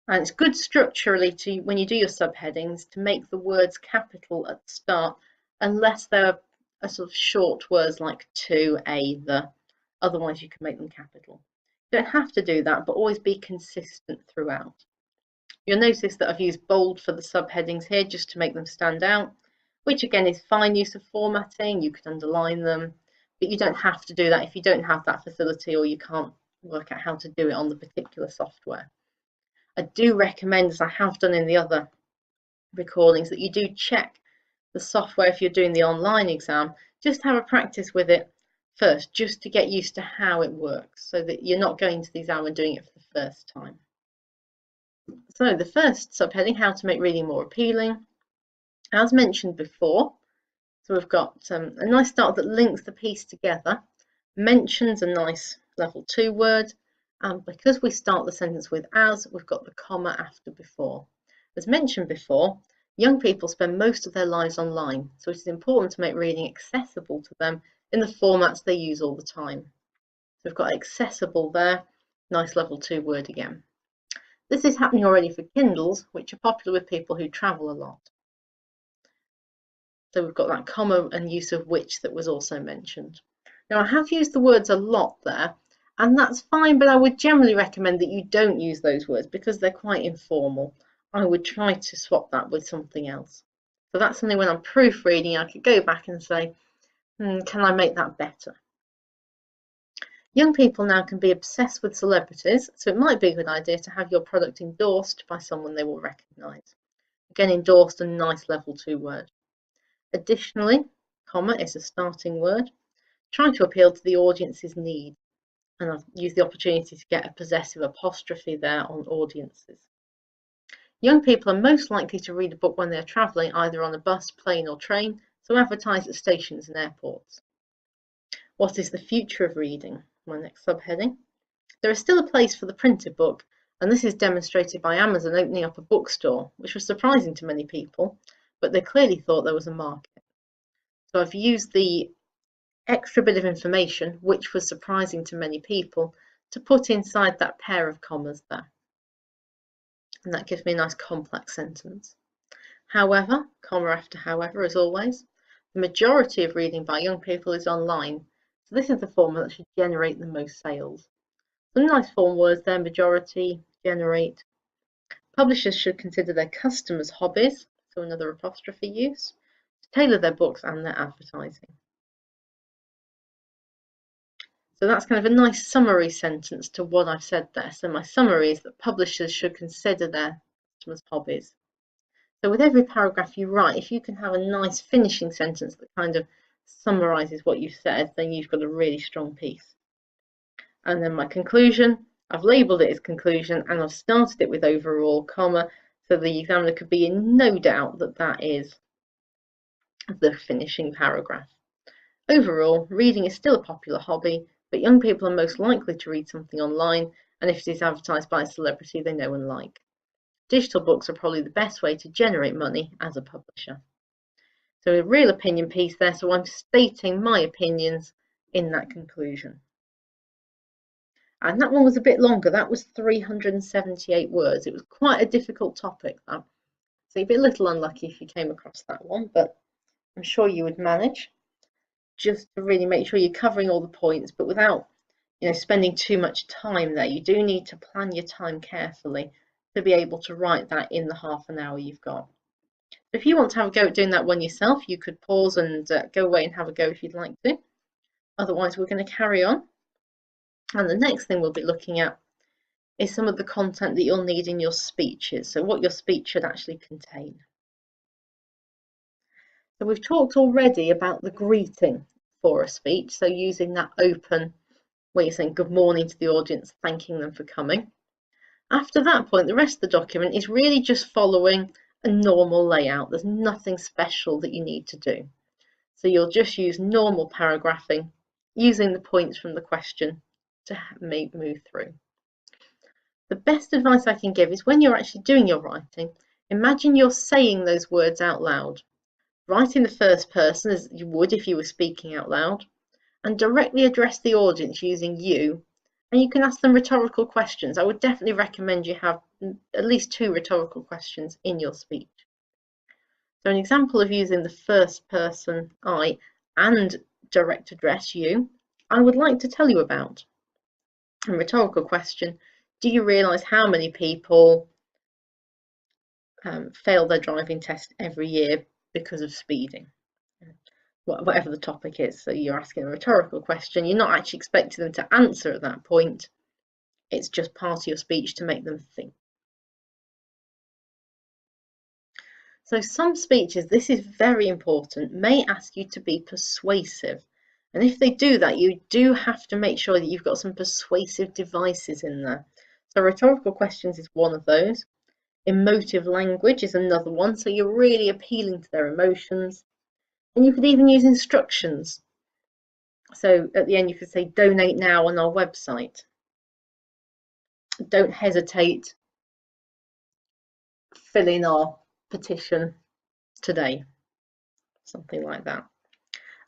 And it's good structurally to, when you do your subheadings, to make the words capital at the start, unless they're a sort of short words like to, a, the. Otherwise you can make them capital. You don't have to do that, but always be consistent throughout. You'll notice that I've used bold for the subheadings here just to make them stand out, which again is fine use of formatting. You can underline them, but you don't have to do that if you don't have that facility or you can't work out how to do it on the particular software. I do recommend, as I have done in the other recordings, that you do check the software if you're doing the online exam. Just have a practice with it first, just to get used to how it works, so that you're not going to the exam and doing it for the first time. So the first subheading, how to make reading more appealing. As mentioned before, so we've got a nice start that links the piece together, mentions a nice level 2 word, and because we start the sentence with as, we've got the comma after before. As mentioned before, young people spend most of their lives online, so it is important to make reading accessible to them in the formats they use all the time. So we've got accessible there, nice level 2 word again. This is happening already for Kindles, which are popular with people who travel a lot. So we've got that comma and use of which that was also mentioned. Now I have used the words a lot there, and that's fine, but I would generally recommend that you don't use those words because they're quite informal. I would try to swap that with something else. So that's something when I'm proofreading, I could go back and say, can I make that better? Young people now can be obsessed with celebrities, so it might be a good idea to have your product endorsed by someone they will recognise. Again, endorsed, a nice level 2 word. Additionally, comma is a starting word, trying to appeal to the audience's need. And I've used the opportunity to get a possessive apostrophe there on audiences. Young people are most likely to read a book when they're travelling, either on a bus, plane or train, so advertise at stations and airports. What is the future of reading? My next subheading. There is still a place for the printed book, and this is demonstrated by Amazon opening up a bookstore, which was surprising to many people, but they clearly thought there was a market. So I've used the extra bit of information, which was surprising to many people, to put inside that pair of commas there. And that gives me a nice complex sentence. However, comma after however, as always, the majority of reading by young people is online. So this is the format that should generate the most sales. Some nice form words there, majority, generate. Publishers should consider their customers' hobbies, so another apostrophe use, to tailor their books and their advertising. So that's kind of a nice summary sentence to what I've said there. So my summary is that publishers should consider their customers' hobbies. So with every paragraph you write, if you can have a nice finishing sentence that kind of summarises what you've said, then you've got a really strong piece. And then my conclusion, I've labelled it as conclusion and I've started it with overall, comma, so the examiner could be in no doubt that that is the finishing paragraph. Overall, reading is still a popular hobby, but young people are most likely to read something online, and if it is advertised by a celebrity they know and like. Digital books are probably the best way to generate money as a publisher. So a real opinion piece there, so I'm stating my opinions in that conclusion. And that one was a bit longer, that was 378 words. It was quite a difficult topic, that. So you'd be a little unlucky if you came across that one, but I'm sure you would manage, just to really make sure you're covering all the points, but without spending too much time there. You do need to plan your time carefully to be able to write that in the half an hour you've got. If you want to have a go at doing that one yourself, you could pause and go away and have a go if you'd like to. Otherwise, we're going to carry on. And the next thing we'll be looking at is some of the content that you'll need in your speeches, so what your speech should actually contain. So we've talked already about the greeting for a speech, so using that open, where you're saying good morning to the audience, thanking them for coming. After that point, the rest of the document is really just following a normal layout. There's nothing special that you need to do. So you'll just use normal paragraphing, using the points from the question to move through. The best advice I can give is when you're actually doing your writing, imagine you're saying those words out loud. Write in the first person as you would if you were speaking out loud, and directly address the audience using you, and you can ask them rhetorical questions. I would definitely recommend you have at least 2 rhetorical questions in your speech. So an example of using the first person I and direct address you, I would like to tell you about. A rhetorical question: do you realise how many people fail their driving test every year because of speeding? Whatever the topic is. So you're asking a rhetorical question. You're not actually expecting them to answer at that point. It's just part of your speech to make them think. So some speeches, this is very important, may ask you to be persuasive. And if they do that, you do have to make sure that you've got some persuasive devices in there. So rhetorical questions is one of those. Emotive language is another one. So you're really appealing to their emotions. And you could even use instructions. So at the end, you could say, donate now on our website. Don't hesitate. Fill in our petition today. Something like that.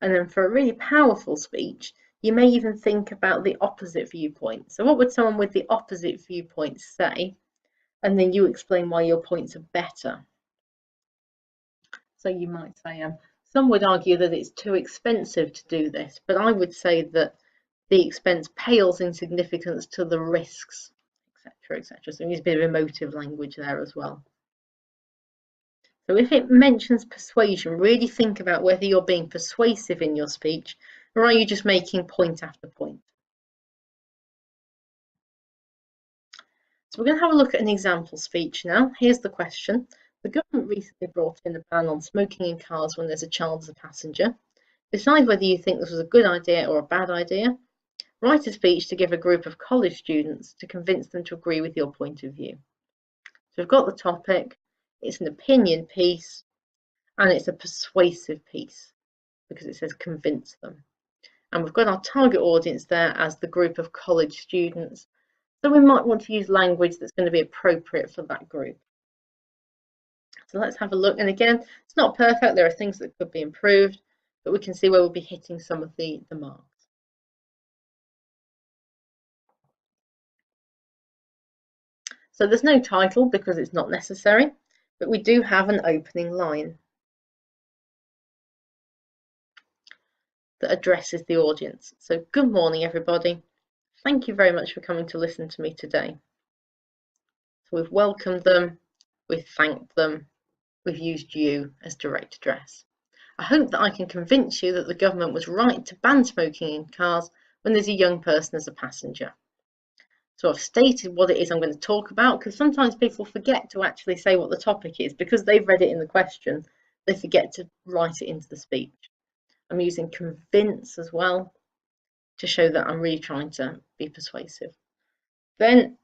And then for a really powerful speech, you may even think about the opposite viewpoint. So what would someone with the opposite viewpoint say? And then you explain why your points are better. So you might say, some would argue that it's too expensive to do this, but I would say that the expense pales in significance to the risks, etc., etc. So there's a bit of emotive language there as well. So if it mentions persuasion, really think about whether you're being persuasive in your speech, or are you just making point after point? So we're going to have a look at an example speech now. Here's the question. The government recently brought in a ban on smoking in cars when there's a child as a passenger. Decide whether you think this was a good idea or a bad idea. Write a speech to give a group of college students to convince them to agree with your point of view. So we've got the topic, it's an opinion piece, and it's a persuasive piece because it says convince them. And we've got our target audience there as the group of college students. So we might want to use language that's going to be appropriate for that group. So let's have a look. And again, it's not perfect. There are things that could be improved, but we can see where we'll be hitting some of the marks. So there's no title because it's not necessary, but we do have an opening line that addresses the audience. So good morning, everybody. Thank you very much for coming to listen to me today. So we've welcomed them, we've thanked them, we've used you as direct address. I hope that I can convince you that the government was right to ban smoking in cars when there's a young person as a passenger. So I've stated what it is I'm going to talk about, because sometimes people forget to actually say what the topic is because they've read it in the question. They forget to write it into the speech. I'm using convince as well to show that I'm really trying to be persuasive. Then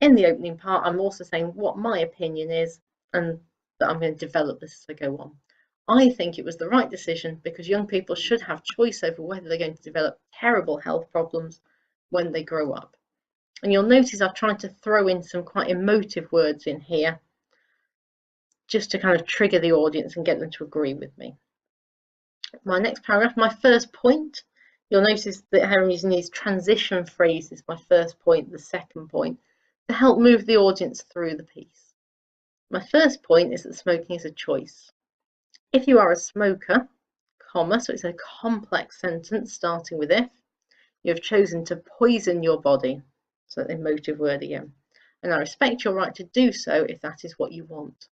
in the opening part, I'm also saying what my opinion is and that I'm going to develop this as I go on. I think it was the right decision because young people should have choice over whether they're going to develop terrible health problems when they grow up. And you'll notice I've tried to throw in some quite emotive words in here just to kind of trigger the audience and get them to agree with me. My next paragraph, my first point, you'll notice that how I'm using these transition phrases, my first point, the second point, to help move the audience through the piece. My first point is that smoking is a choice. If you are a smoker, comma, so it's a complex sentence starting with if, you have chosen to poison your body, so the emotive word again, and I respect your right to do so if that is what you want.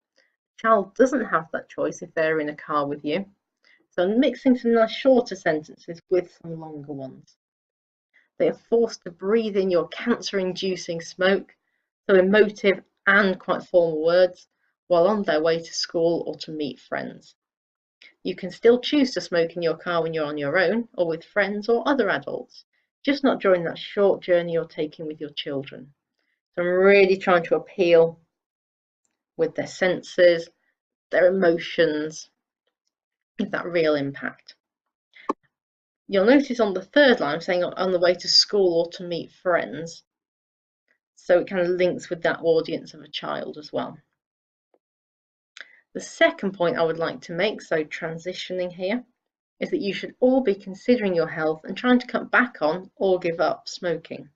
A child doesn't have that choice if they're in a car with you. So I'm mixing some nice shorter sentences with some longer ones. They are forced to breathe in your cancer-inducing smoke, so emotive and quite formal words, while on their way to school or to meet friends. You can still choose to smoke in your car when you're on your own or with friends or other adults, just not during that short journey you're taking with your children. So I'm really trying to appeal with their senses, their emotions, with that real impact. You'll notice on the third line, I'm saying on the way to school or to meet friends. So it kind of links with that audience of a child as well. The second point I would like to make, so transitioning here, is that you should all be considering your health and trying to cut back on or give up smoking.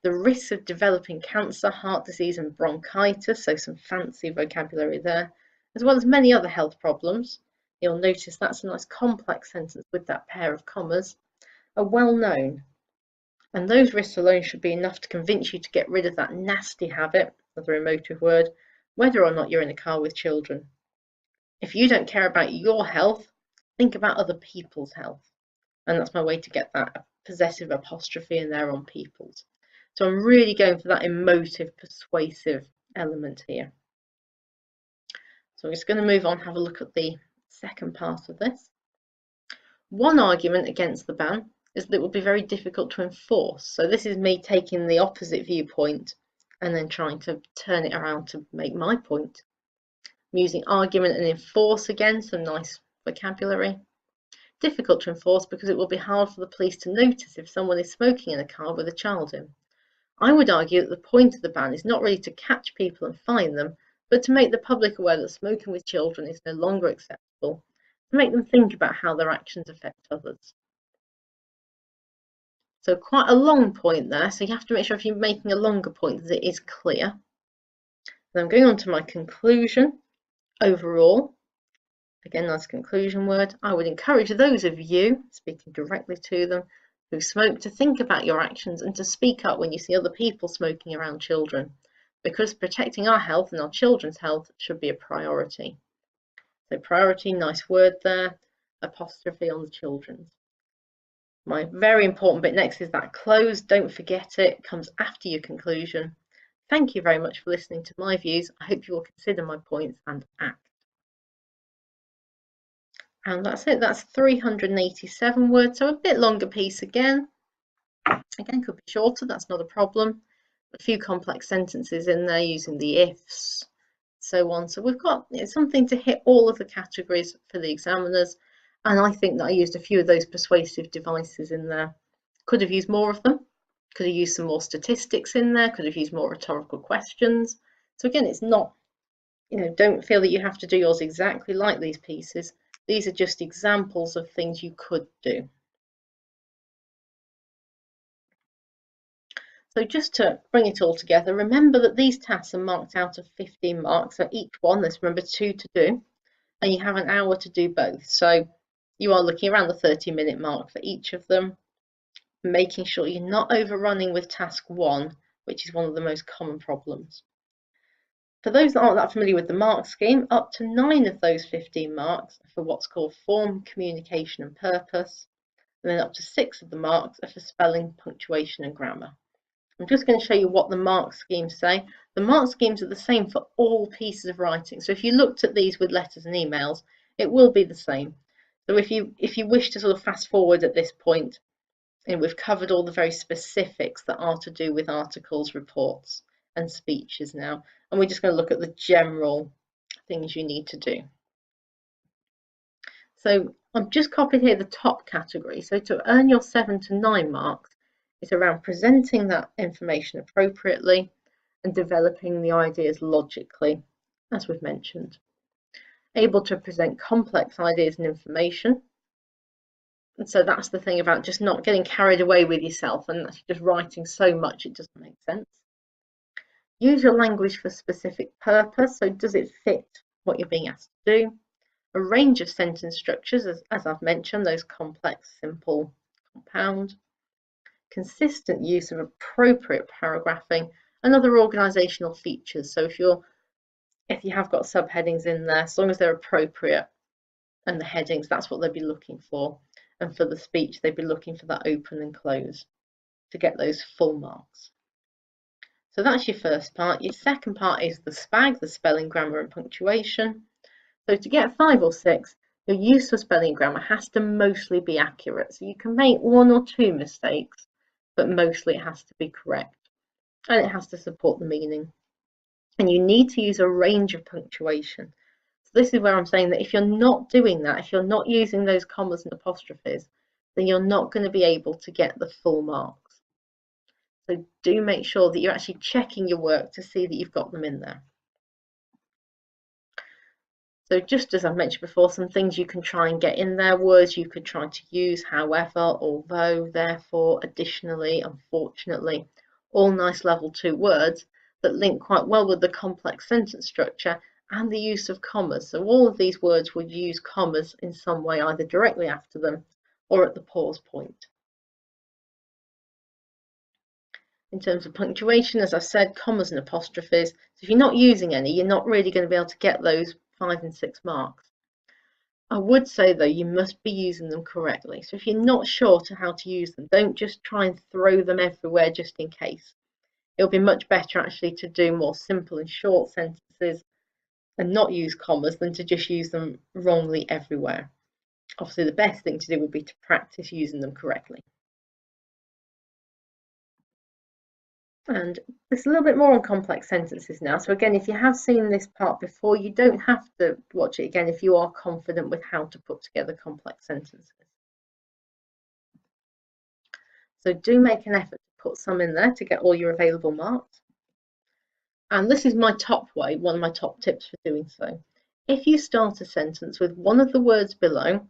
The risks of developing cancer, heart disease and bronchitis, so some fancy vocabulary there, as well as many other health problems, you'll notice that's a nice complex sentence with that pair of commas, are well known. And those risks alone should be enough to convince you to get rid of that nasty habit, another emotive word, whether or not you're in a car with children. If you don't care about your health, think about other people's health. And that's my way to get that possessive apostrophe in there on people's. So I'm really going for that emotive, persuasive element here. So I'm just going to move on, have a look at the second part of this. One argument against the ban is that it will be very difficult to enforce. So this is me taking the opposite viewpoint and then trying to turn it around to make my point. I'm using argument and enforce again, some nice vocabulary. Difficult to enforce because it will be hard for the police to notice if someone is smoking in a car with a child in. I would argue that the point of the ban is not really to catch people and fine them, but to make the public aware that smoking with children is no longer acceptable, to make them think about how their actions affect others. So quite a long point there, so you have to make sure if you're making a longer point that it is clear. Then I'm going on to my conclusion. Overall, again, nice conclusion word, I would encourage those of you, speaking directly to them, who smoke to think about your actions and to speak up when you see other people smoking around children, because protecting our health and our children's health should be a priority. So priority, nice word there, apostrophe on the children's. My very important bit next is that close, don't forget it, comes after your conclusion. Thank you very much for listening to my views. I hope you will consider my points and act. And that's it, that's 387 words, so a bit longer piece again. Again, could be shorter, that's not a problem. A few complex sentences in there using the ifs, so on. So we've got something to hit all of the categories for the examiners. And I think that I used a few of those persuasive devices in there. Could have used more of them. Could have used some more statistics in there. Could have used more rhetorical questions. So again, it's not, don't feel that you have to do yours exactly like these pieces. These are just examples of things you could do. So just to bring it all together, remember that these tasks are marked out of 15 marks. So each one, there's remember 2 to do, and you have an hour to do both. So you are looking around the 30-minute mark for each of them, making sure you're not overrunning with task 1, which is one of the most common problems. For those that aren't that familiar with the mark scheme, up to 9 of those 15 marks are for what's called form, communication and purpose, and then up to 6 of the marks are for spelling, punctuation and grammar. I'm just going to show you what the mark schemes say. The mark schemes are the same for all pieces of writing. So if you looked at these with letters and emails, it will be the same. So if you wish to sort of fast forward at this point, and we've covered all the very specifics that are to do with articles, reports and speeches now. And we're just going to look at the general things you need to do. So I've just copied here the top category. So to earn your 7 to 9 marks, It's around presenting that information appropriately and developing the ideas logically, as we've mentioned. Able to present complex ideas and information. And so that's the thing about just not getting carried away with yourself and actually just writing so much it doesn't make sense. Use your language for specific purpose. So does it fit what you're being asked to do? A range of sentence structures, as I've mentioned, those complex, simple, compound. Consistent use of appropriate paragraphing and other organisational features. So if you have got subheadings in there, as long as they're appropriate and the headings, that's what they'd be looking for. And for the speech, they'd be looking for that open and close to get those full marks. So that's your first part. Your second part is the SPAG, the spelling, grammar and punctuation. So to get 5 or 6, your use of spelling and grammar has to mostly be accurate. So you can make 1 or 2 mistakes, but mostly it has to be correct. And it has to support the meaning. And you need to use a range of punctuation. So this is where I'm saying that if you're not doing that, if you're not using those commas and apostrophes, then you're not going to be able to get the full marks. So do make sure that you're actually checking your work to see that you've got them in there. So just as I've mentioned before, some things you can try and get in there, words you could try to use, however, although, therefore, additionally, unfortunately, all nice level 2 words that link quite well with the complex sentence structure and the use of commas. So all of these words would use commas in some way, either directly after them or at the pause point. In terms of punctuation, as I've said, commas and apostrophes. So if you're not using any, you're not really going to be able to get those 5 and 6 marks. I would say though, you must be using them correctly. So if you're not sure to how to use them, don't just try and throw them everywhere just in case. It'll be much better actually to do more simple and short sentences and not use commas than to just use them wrongly everywhere. Obviously, the best thing to do would be to practice using them correctly. And there's a little bit more on complex sentences now. So again, if you have seen this part before, you don't have to watch it again if you are confident with how to put together complex sentences. So do make an effort to put some in there to get all your available marks. And this is my top way, one of my top tips for doing so. If you start a sentence with one of the words below,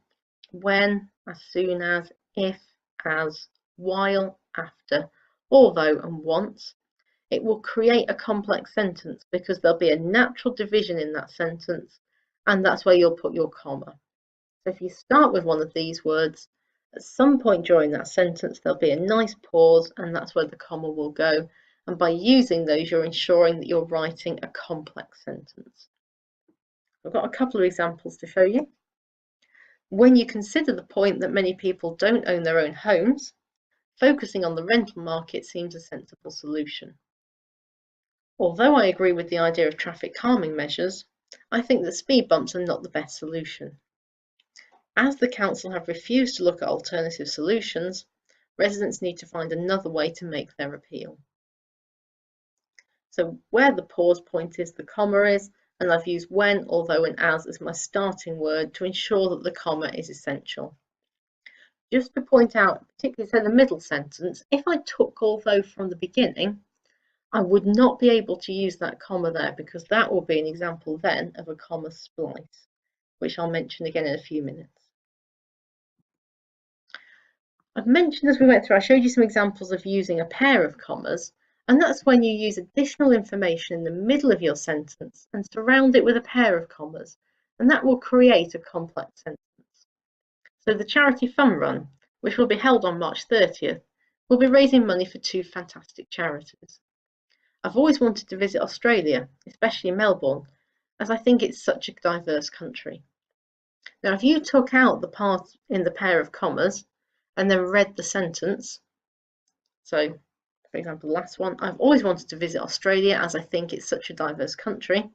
when, as soon as, if, as, while, after, although and once, it will create a complex sentence because there'll be a natural division in that sentence, and that's where you'll put your comma. So if you start with one of these words, at some point during that sentence there'll be a nice pause, and that's where the comma will go. And by using those, you're ensuring that you're writing a complex sentence. I've got a couple of examples to show you. When you consider the point that many people don't own their own homes, focusing on the rental market seems a sensible solution. Although I agree with the idea of traffic calming measures, I think that speed bumps are not the best solution. As the council have refused to look at alternative solutions, residents need to find another way to make their appeal. So where the pause point is, the comma is, and I've used when, although and as my starting word to ensure that the comma is essential. Just to point out, particularly so the middle sentence, if I took although from the beginning, I would not be able to use that comma there because that will be an example then of a comma splice, which I'll mention again in a few minutes. I've mentioned as we went through, I showed you some examples of using a pair of commas, and that's when you use additional information in the middle of your sentence and surround it with a pair of commas, and that will create a complex sentence. So the charity fun run, which will be held on March 30th, will be raising money for 2 fantastic charities. I've always wanted to visit Australia, especially Melbourne, as I think it's such a diverse country. Now, if you took out the part in the pair of commas and then read the sentence, so for example, the last one, I've always wanted to visit Australia as I think it's such a diverse country,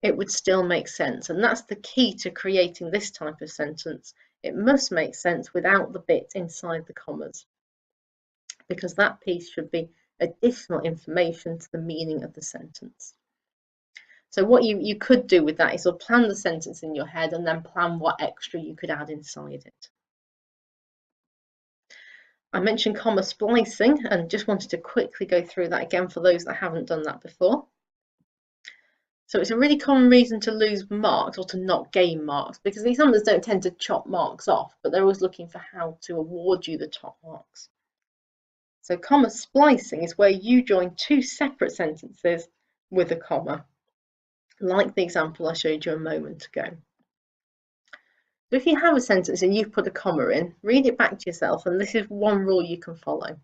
it would still make sense. And that's the key to creating this type of sentence. It must make sense without the bit inside the commas, because that piece should be additional information to the meaning of the sentence. So what you could do with that is you'll plan the sentence in your head and then plan what extra you could add inside it. I mentioned comma splicing and just wanted to quickly go through that again for those that haven't done that before. So it's a really common reason to lose marks or to not gain marks, because the examiners don't tend to chop marks off, but they're always looking for how to award you the top marks. So comma splicing is where you join two separate sentences with a comma, like the example I showed you a moment ago. So if you have a sentence and you've put a comma in, read it back to yourself, and this is one rule you can follow.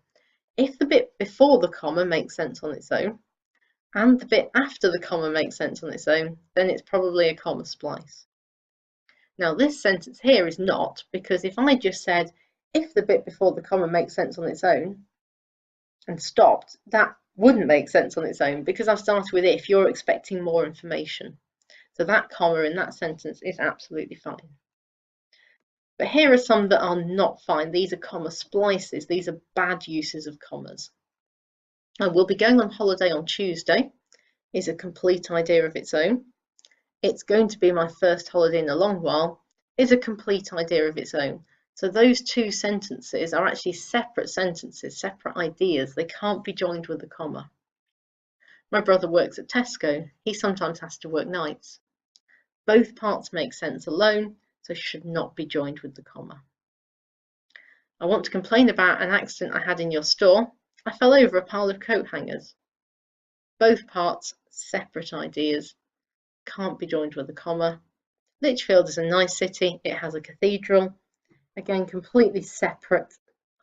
If the bit before the comma makes sense on its own, and the bit after the comma makes sense on its own, then it's probably a comma splice. Now this sentence here is not, because if I just said, if the bit before the comma makes sense on its own, and stopped, that wouldn't make sense on its own, because I've started with if, you're expecting more information. So that comma in that sentence is absolutely fine. But here are some that are not fine. These are comma splices. These are bad uses of commas. I will be going on holiday on Tuesday is a complete idea of its own. It's going to be my first holiday in a long while is a complete idea of its own. So those two sentences are actually separate sentences, separate ideas. They can't be joined with a comma. My brother works at Tesco. He sometimes has to work nights. Both parts make sense alone, so should not be joined with the comma. I want to complain about an accident I had in your store. I fell over a pile of coat hangers. Both parts, separate ideas, can't be joined with a comma. Lichfield is a nice city. It has a cathedral. Again, completely separate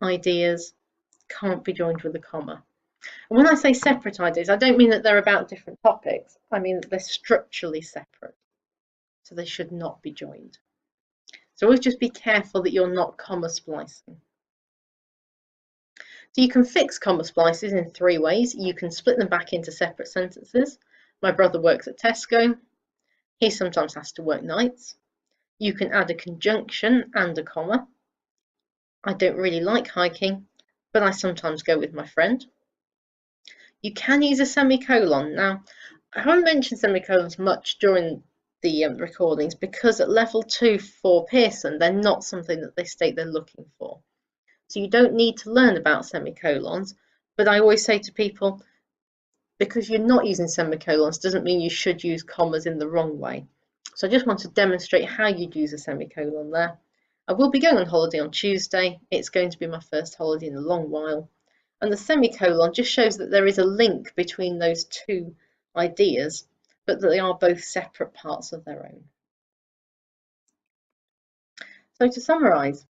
ideas, can't be joined with a comma. And when I say separate ideas, I don't mean that they're about different topics. I mean that they're structurally separate. So they should not be joined. So always just be careful that you're not comma splicing. So you can fix comma splices in three ways. You can split them back into separate sentences. My brother works at Tesco. He sometimes has to work nights. You can add a conjunction and a comma. I don't really like hiking, but I sometimes go with my friend. You can use a semicolon. Now, I haven't mentioned semicolons much during the recordings because at level 2 for Pearson, they're not something that they state they're looking for. So you don't need to learn about semicolons, but I always say to people, because you're not using semicolons doesn't mean you should use commas in the wrong way. So I just want to demonstrate how you'd use a semicolon there. I will be going on holiday on Tuesday. It's going to be my first holiday in a long while. And the semicolon just shows that there is a link between those two ideas, but that they are both separate parts of their own. So to summarise,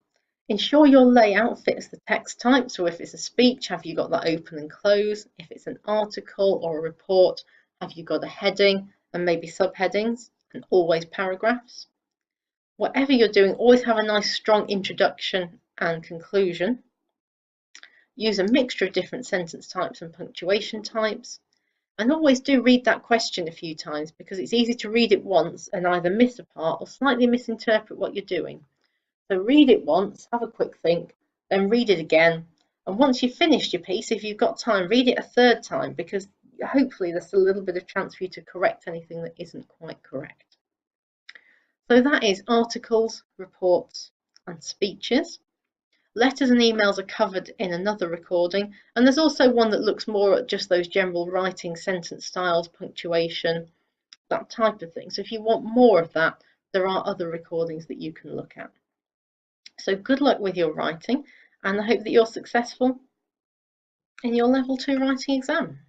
ensure your layout fits the text type. So if it's a speech, have you got that open and close? If it's an article or a report, have you got a heading and maybe subheadings, and always paragraphs? Whatever you're doing, always have a nice strong introduction and conclusion. Use a mixture of different sentence types and punctuation types. And always do read that question a few times, because it's easy to read it once and either miss a part or slightly misinterpret what you're doing. So read it once, have a quick think, then read it again. And once you've finished your piece, if you've got time, read it a third time, because hopefully there's a little bit of chance for you to correct anything that isn't quite correct. So that is articles, reports, and speeches. Letters and emails are covered in another recording, and there's also one that looks more at just those general writing, sentence styles, punctuation, that type of thing. So if you want more of that, there are other recordings that you can look at. So good luck with your writing, and I hope that you're successful in your level 2 writing exam.